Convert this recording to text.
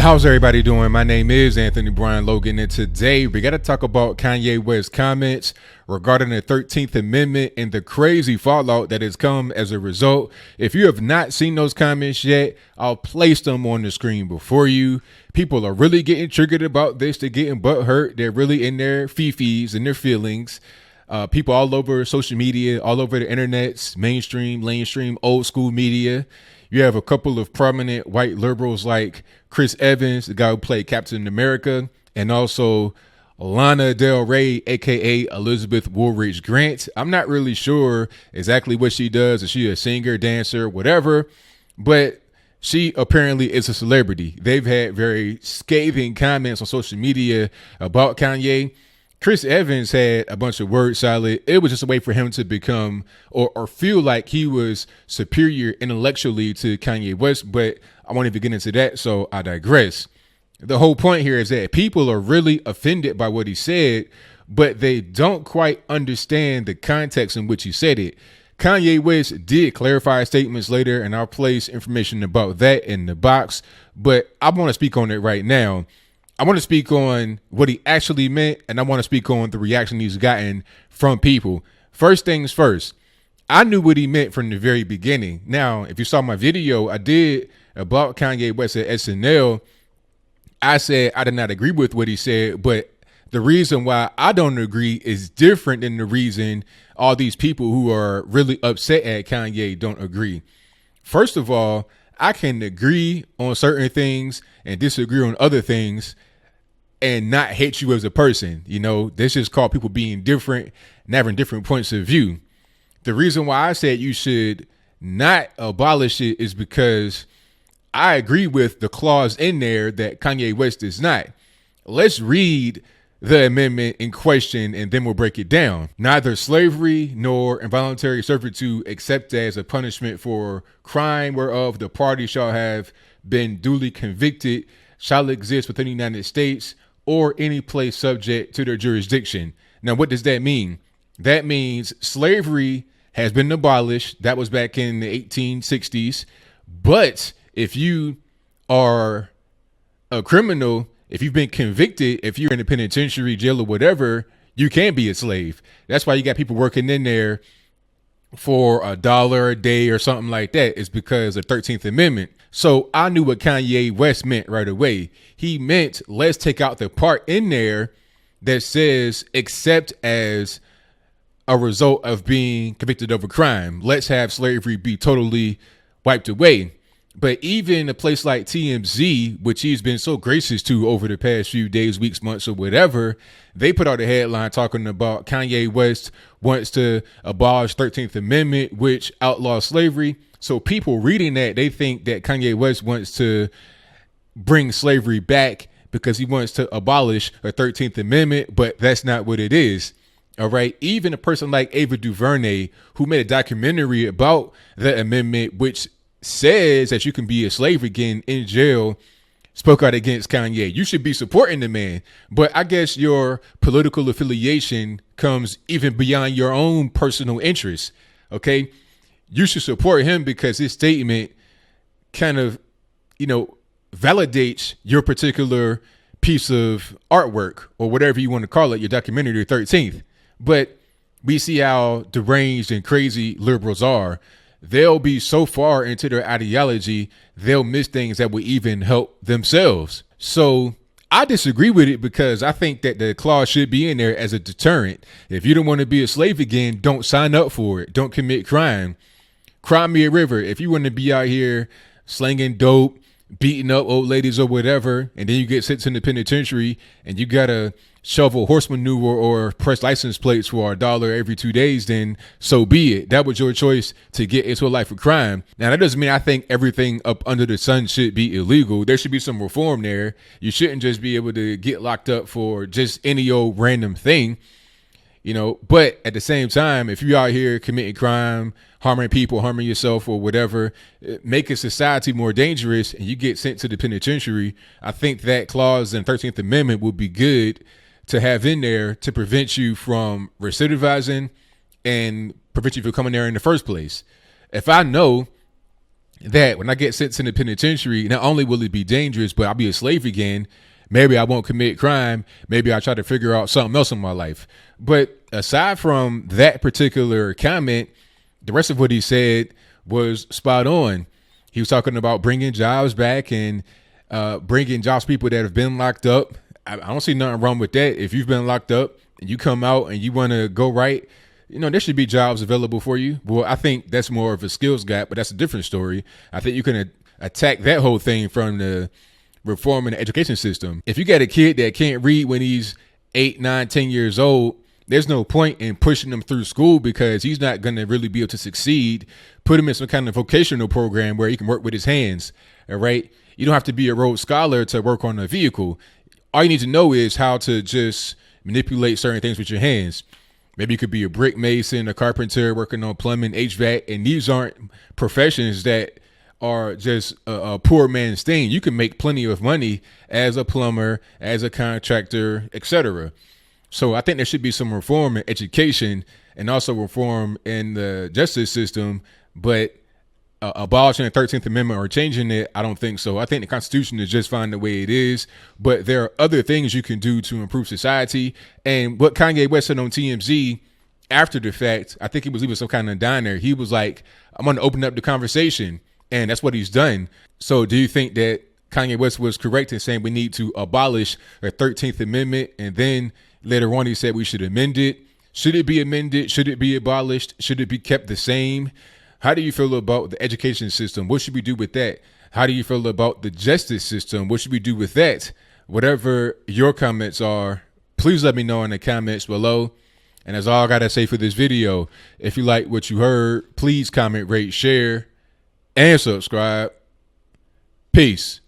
How's everybody doing? My name is Anthony Brian Logan, and today we got to talk about Kanye West's comments regarding the 13th Amendment and the crazy fallout that has come as a result. If you have not seen those comments yet, I'll place them on the screen before you. People are really getting triggered about this. They're getting butthurt. They're really in their fifis and their feelings. People all over social media, all over the internets, mainstream, old school media. You have a couple of prominent white liberals like Chris Evans, the guy who played Captain America, and also Lana Del Rey, a.k.a. Elizabeth Woolridge Grant. I'm not really sure exactly what she does. Is she a singer, dancer, whatever? But she apparently is a celebrity. They've had very scathing comments on social media about Kanye. Chris Evans had a bunch of word salad. It was just a way for him to become or feel like he was superior intellectually to Kanye West, but I won't even get into that, so I digress. The whole point here is that people are really offended by what he said, but they don't quite understand the context in which he said it. Kanye West did clarify statements later, and I'll place information about that in the box, but I want to speak on it right now. I want to speak on what he actually meant, and I want to speak on the reaction he's gotten from people. First things first, I knew what he meant from the very beginning. Now, if you saw my video I did about Kanye West at SNL, I said I did not agree with what he said, but the reason why I don't agree is different than the reason all these people who are really upset at Kanye don't agree. First of all, I can agree on certain things and disagree on other things and not hate you as a person. You know, this is called people being different and having different points of view. The reason why I said you should not abolish it is because I agree with the clause in there that Kanye West does not. Let's read the amendment in question and then we'll break it down. Neither slavery nor involuntary servitude except as a punishment for crime whereof the party shall have been duly convicted shall exist within the United States or any place subject to their jurisdiction. Now, what does that mean? That means slavery has been abolished. That was back in the 1860s. But if you are a criminal, if you've been convicted, if you're in a penitentiary, jail, or whatever, you can be a slave. That's why you got people working in there for $1 a day or something like that. It's because of the 13th Amendment. So I knew what Kanye West meant right away. He meant let's take out the part in there that says except as a result of being convicted of a crime. Let's have slavery be totally wiped away. But even a place like TMZ, which he's been so gracious to over the past few days, weeks, months, or whatever, they put out a headline talking about Kanye West wants to abolish 13th Amendment, which outlaws slavery. So people reading that, they think that Kanye West wants to bring slavery back because he wants to abolish a 13th Amendment, but that's not what it is. All right. Even a person like Ava DuVernay, who made a documentary about the amendment, which says that you can be a slave again in jail, spoke out against Kanye. You should be supporting the man. But I guess your political affiliation comes even beyond your own personal interests. OK, you should support him because his statement kind of, validates your particular piece of artwork or whatever you want to call it, your documentary, 13th. But we see how deranged and crazy liberals are. They'll be so far into their ideology, they'll miss things that will even help themselves. So I disagree with it because I think that the clause should be in there as a deterrent. If you don't want to be a slave again, don't sign up for it. Don't commit crime. Cry me a river. If you want to be out here slinging dope, beating up old ladies or whatever, and then you get sent to the penitentiary and you got to shovel horse manure or press license plates for $1 every 2 days, then so be it. That was your choice to get into a life of crime. Now, that doesn't mean I think everything up under the sun should be illegal. There should be some reform there. You shouldn't just be able to get locked up for just any old random thing. But at the same time, if you're out here committing crime, harming people, harming yourself or whatever, making society more dangerous and you get sent to the penitentiary, I think that clause in 13th Amendment would be good to have in there to prevent you from recidivizing and prevent you from coming there in the first place. If I know that when I get sent to the penitentiary, not only will it be dangerous, but I'll be a slave again. Maybe I won't commit crime. Maybe I'll try to figure out something else in my life. But aside from that particular comment, the rest of what he said was spot on. He was talking about bringing jobs back and bringing jobs people that have been locked up. I don't see nothing wrong with that. If you've been locked up and you come out and you want to go right, there should be jobs available for you. Well, I think that's more of a skills gap, but that's a different story. I think you can attack that whole thing from the reform in the education system. If you got a kid that can't read when he's 8, 9, 10 years old, there's no point in pushing him through school because he's not going to really be able to succeed. Put him in some kind of vocational program where he can work with his hands. All right. You don't have to be a Rhodes Scholar to work on a vehicle. All you need to know is how to just manipulate certain things with your hands. Maybe you could be a brick mason, a carpenter, working on plumbing, HVAC, and these aren't professions that are just a poor man's thing. You can make plenty of money as a plumber, as a contractor, etc. So I think there should be some reform in education and also reform in the justice system, but abolishing the 13th Amendment or changing it, I don't think so. I think the Constitution is just fine the way it is, but there are other things you can do to improve society. And what Kanye West said on TMZ after the fact, I think he was leaving some kind of diner. He was like, I'm going to open up the conversation, and that's what he's done. So do you think that Kanye West was correct in saying we need to abolish the 13th Amendment, and then later on he said we should amend it? Should it be amended? Should it be abolished? Should it be kept the same? How do you feel about the education system? What should we do with that? How do you feel about the justice system? What should we do with that? Whatever your comments are, please let me know in the comments below. And that's all I got to say for this video. If you like what you heard, please comment, rate, share, and subscribe. Peace.